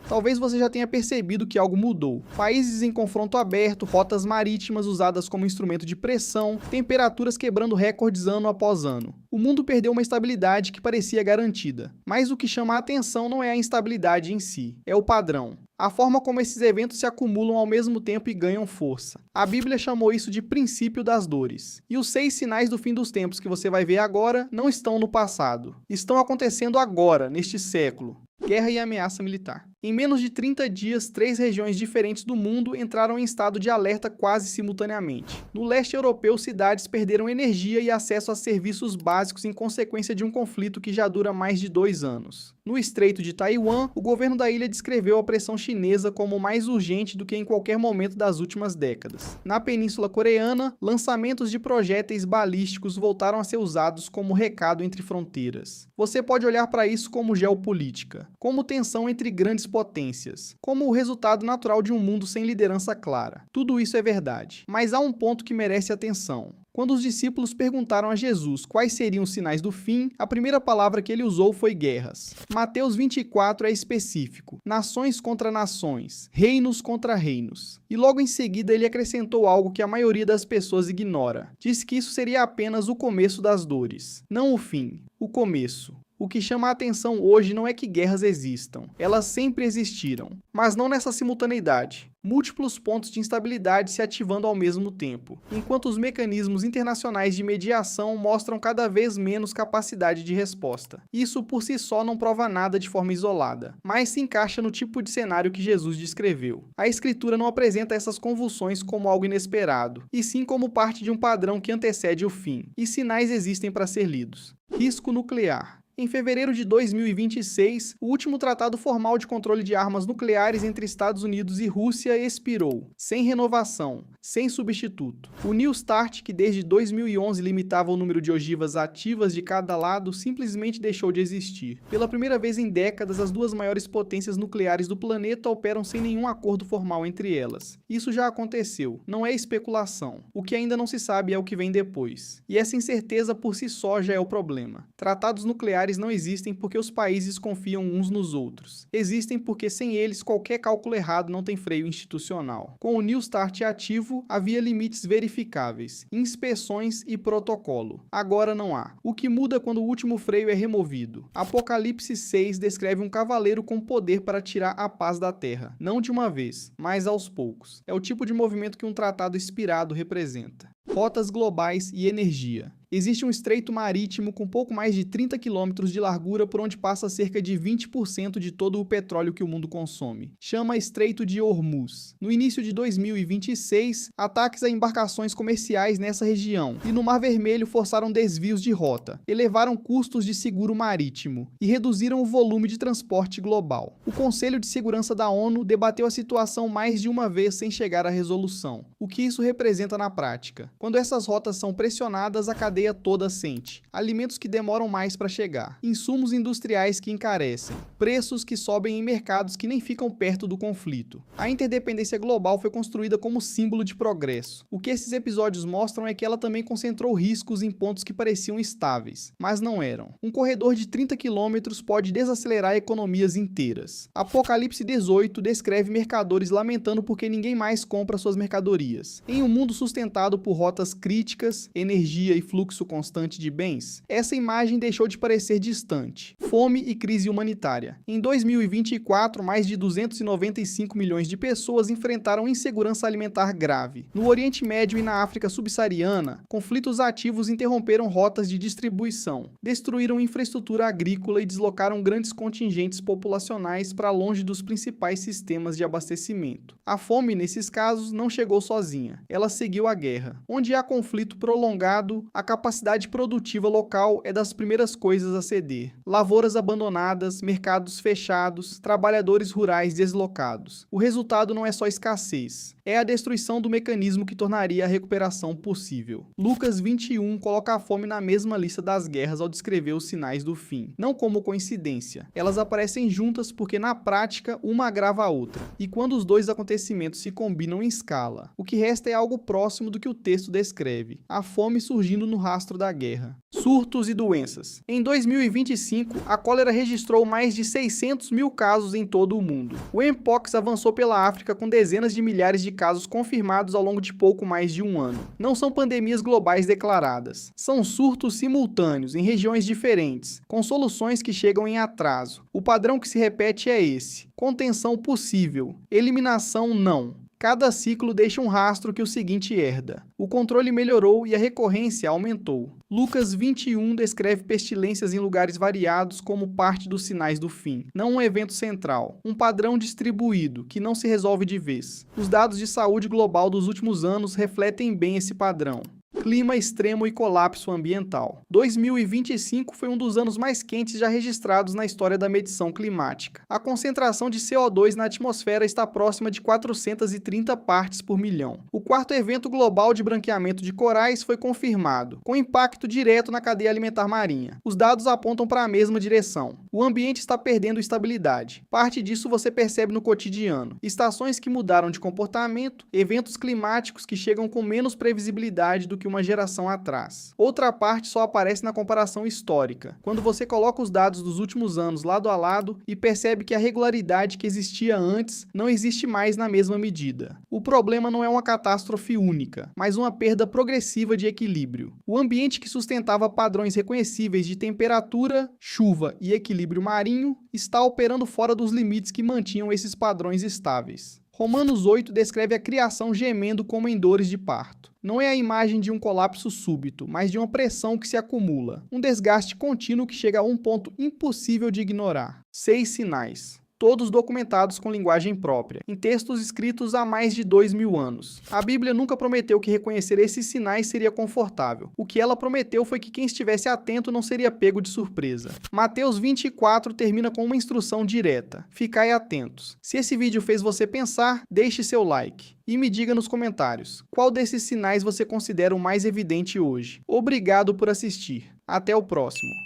Talvez você já tenha percebido que algo mudou. Países em confronto aberto, rotas marítimas usadas como instrumento de pressão, temperaturas quebrando recordes ano após ano. O mundo perdeu uma estabilidade que parecia garantida. Mas o que chama a atenção não é a instabilidade em si, é o padrão. A forma como esses eventos se acumulam ao mesmo tempo e ganham força. A Bíblia chamou isso de princípio das dores. E os 6 sinais do fim dos tempos que você vai ver agora não estão no passado. Estão acontecendo agora, neste século. Guerra e ameaça militar. Em menos de 30 dias, 3 regiões diferentes do mundo entraram em estado de alerta quase simultaneamente. No leste europeu, cidades perderam energia e acesso a serviços básicos em consequência de um conflito que já dura mais de 2 anos. No Estreito de Taiwan, o governo da ilha descreveu a pressão chinesa como mais urgente do que em qualquer momento das últimas décadas. Na Península Coreana, lançamentos de projéteis balísticos voltaram a ser usados como recado entre fronteiras. Você pode olhar para isso como geopolítica, como tensão entre grandes potências, como o resultado natural de um mundo sem liderança clara. Tudo isso é verdade, mas há um ponto que merece atenção. Quando os discípulos perguntaram a Jesus quais seriam os sinais do fim, a primeira palavra que ele usou foi guerras. Mateus 24 é específico: nações contra nações, reinos contra reinos. E logo em seguida ele acrescentou algo que a maioria das pessoas ignora. Disse que isso seria apenas o começo das dores, não o fim, o começo. O que chama a atenção hoje não é que guerras existam, elas sempre existiram, mas não nessa simultaneidade. Múltiplos pontos de instabilidade se ativando ao mesmo tempo, enquanto os mecanismos internacionais de mediação mostram cada vez menos capacidade de resposta. Isso por si só não prova nada de forma isolada, mas se encaixa no tipo de cenário que Jesus descreveu. A Escritura não apresenta essas convulsões como algo inesperado, e sim como parte de um padrão que antecede o fim, e sinais existem para ser lidos. Risco nuclear. Em fevereiro de 2026, o último tratado formal de controle de armas nucleares entre Estados Unidos e Rússia expirou, sem renovação, sem substituto. O New START, que desde 2011 limitava o número de ogivas ativas de cada lado, simplesmente deixou de existir. Pela primeira vez em décadas, as duas maiores potências nucleares do planeta operam sem nenhum acordo formal entre elas. Isso já aconteceu, não é especulação. O que ainda não se sabe é o que vem depois. E essa incerteza por si só já é o problema. Tratados nucleares não existem porque os países confiam uns nos outros. Existem porque sem eles qualquer cálculo errado não tem freio institucional. Com o New START ativo, havia limites verificáveis, inspeções e protocolo. Agora não há. O que muda quando o último freio é removido. Apocalipse 6 descreve um cavaleiro com poder para tirar a paz da terra. Não de uma vez, mas aos poucos. É o tipo de movimento que um tratado expirado representa. Rotas globais e energia. Existe um estreito marítimo com pouco mais de 30 quilômetros de largura por onde passa cerca de 20% de todo o petróleo que o mundo consome. Chama Estreito de Hormuz. No início de 2026, ataques a embarcações comerciais nessa região e no Mar Vermelho forçaram desvios de rota, elevaram custos de seguro marítimo e reduziram o volume de transporte global. O Conselho de Segurança da ONU debateu a situação mais de uma vez sem chegar à resolução. O que isso representa na prática? Quando essas rotas são pressionadas, a cadeia toda sente. Alimentos que demoram mais para chegar, insumos industriais que encarecem, preços que sobem em mercados que nem ficam perto do conflito. A interdependência global foi construída como símbolo de progresso. O que esses episódios mostram é que ela também concentrou riscos em pontos que pareciam estáveis, mas não eram. Um corredor de 30 quilômetros pode desacelerar economias inteiras. Apocalipse 18 descreve mercadores lamentando porque ninguém mais compra suas mercadorias. Em um mundo sustentado por rotas críticas, energia e fluxo constante de bens, essa imagem deixou de parecer distante. Fome e crise humanitária. Em 2024, mais de 295 milhões de pessoas enfrentaram insegurança alimentar grave. No Oriente Médio e na África subsaariana, conflitos ativos interromperam rotas de distribuição, destruíram infraestrutura agrícola e deslocaram grandes contingentes populacionais para longe dos principais sistemas de abastecimento. A fome, nesses casos, não chegou sozinha. Ela seguiu a guerra. Onde há conflito prolongado, a capacidade produtiva local é das primeiras coisas a ceder. Lavouras abandonadas, mercados fechados, trabalhadores rurais deslocados. O resultado não é só escassez, é a destruição do mecanismo que tornaria a recuperação possível. Lucas 21 coloca a fome na mesma lista das guerras ao descrever os sinais do fim. Não como coincidência. Elas aparecem juntas porque na prática uma agrava a outra. E quando os dois acontecimentos se combinam em escala, o que resta é algo próximo do que o texto texto descreve: a fome surgindo no rastro da guerra. Surtos e doenças. Em 2025, a cólera registrou mais de 600 mil casos em todo o mundo. O Mpox avançou pela África com dezenas de milhares de casos confirmados ao longo de pouco mais de um ano. Não são pandemias globais declaradas. São surtos simultâneos em regiões diferentes, com soluções que chegam em atraso. O padrão que se repete é esse: contenção possível, eliminação não. Cada ciclo deixa um rastro que o seguinte herda. O controle melhorou e a recorrência aumentou. Lucas 21 descreve pestilências em lugares variados como parte dos sinais do fim, não um evento central, um padrão distribuído, que não se resolve de vez. Os dados de saúde global dos últimos anos refletem bem esse padrão. Clima extremo e colapso ambiental. 2025 foi um dos anos mais quentes já registrados na história da medição climática. A concentração de CO2 na atmosfera está próxima de 430 partes por milhão. O quarto evento global de branqueamento de corais foi confirmado, com impacto direto na cadeia alimentar marinha. Os dados apontam para a mesma direção. O ambiente está perdendo estabilidade. Parte disso você percebe no cotidiano. Estações que mudaram de comportamento, eventos climáticos que chegam com menos previsibilidade do que uma geração atrás. Outra parte só aparece na comparação histórica, quando você coloca os dados dos últimos anos lado a lado e percebe que a regularidade que existia antes não existe mais na mesma medida. O problema não é uma catástrofe única, mas uma perda progressiva de equilíbrio. O ambiente que sustentava padrões reconhecíveis de temperatura, chuva e equilíbrio marinho está operando fora dos limites que mantinham esses padrões estáveis. Romanos 8 descreve a criação gemendo como em dores de parto. Não é a imagem de um colapso súbito, mas de uma pressão que se acumula. Um desgaste contínuo que chega a um ponto impossível de ignorar. 6 sinais. Todos documentados com linguagem própria, em textos escritos há mais de 2000 anos. A Bíblia nunca prometeu que reconhecer esses sinais seria confortável. O que ela prometeu foi que quem estivesse atento não seria pego de surpresa. Mateus 24 termina com uma instrução direta: ficai atentos. Se esse vídeo fez você pensar, deixe seu like. E me diga nos comentários, qual desses sinais você considera o mais evidente hoje? Obrigado por assistir. Até o próximo.